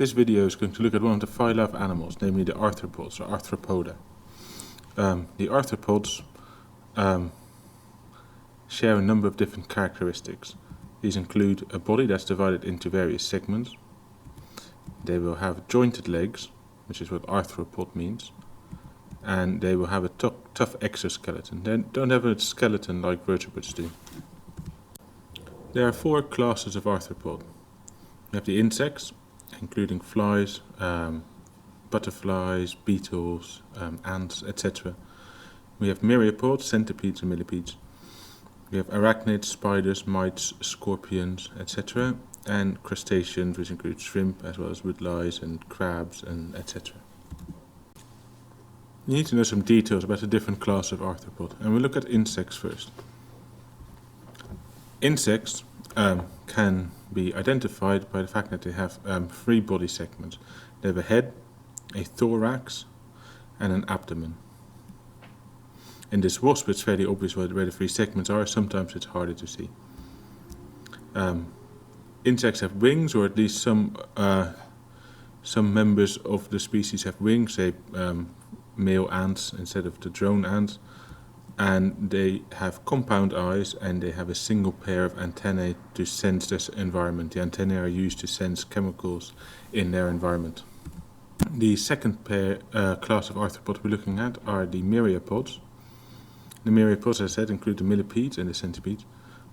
This video is going to look at one of the phyla of animals, namely the arthropods or arthropoda. The arthropods share a number of different characteristics. These include a body that's divided into various segments. They will have jointed legs, which is what arthropod means, and they will have a tough exoskeleton. They don't have a skeleton like vertebrates do. There are four classes of arthropod. We have the insects, including flies, butterflies, beetles, ants, etc. We have myriapods, centipedes and millipedes. We have arachnids, spiders, mites, scorpions, etc. And crustaceans, which include shrimp as well as woodlice and crabs and etc. You need to know some details about the different classes of arthropod, and we'll look at insects first. Insects can be identified by the fact that they have three body segments. They have a head, a thorax, and an abdomen. In this wasp, it's fairly obvious where the three segments are. Sometimes it's harder to see. Insects have wings, or at least some members of the species have wings, say male ants instead of the drone ants. And they have compound eyes, and they have a single pair of antennae to sense this environment. The antennae are used to sense chemicals in their environment. The second class of arthropod we're looking at are the myriapods. The myriapods, as I said, include the millipedes and the centipedes.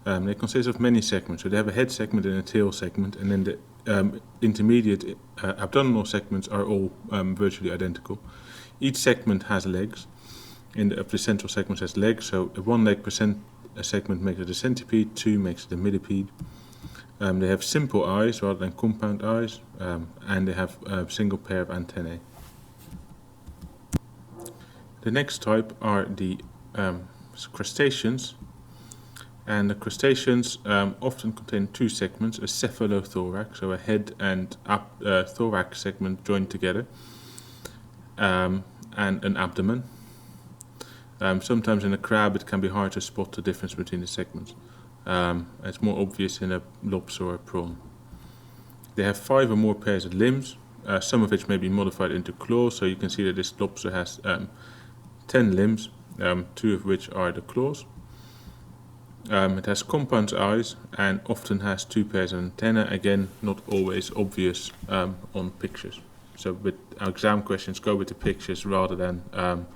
They consist of many segments. So they have a head segment and a tail segment, and then the intermediate abdominal segments are all virtually identical. Each segment has legs. The central segment has legs, so one leg per segment makes it a centipede, two makes it a millipede. They have simple eyes rather than compound eyes, and they have a single pair of antennae. The next type are the crustaceans, and the crustaceans often contain two segments, a cephalothorax, so a head and thorax segment joined together, and an abdomen. Sometimes in a crab it can be hard to spot the difference between the segments. It's more obvious in a lobster or a prawn. They have 5 or more pairs of limbs, some of which may be modified into claws, so you can see that this lobster has 10 limbs, 2 of which are the claws. It has compound eyes and often has 2 pairs of antennae, again not always obvious on pictures. So with our exam questions, go with the pictures rather than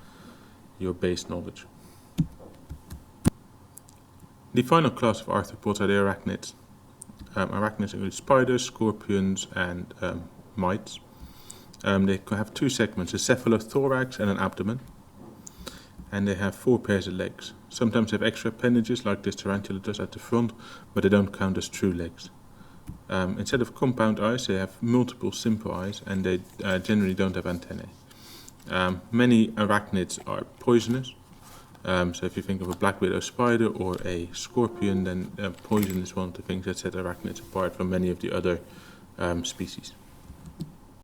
your base knowledge. The final class of arthropods are the arachnids. Arachnids include spiders, scorpions, and mites. They have 2 segments, a cephalothorax and an abdomen, and they have 4 pairs of legs. Sometimes they have extra appendages like this tarantula does at the front, but they don't count as true legs. Instead of compound eyes, they have multiple simple eyes, and they generally don't have antennae. Many arachnids are poisonous, so if you think of a black widow spider or a scorpion, then poison is one of the things that set arachnids apart from many of the other species.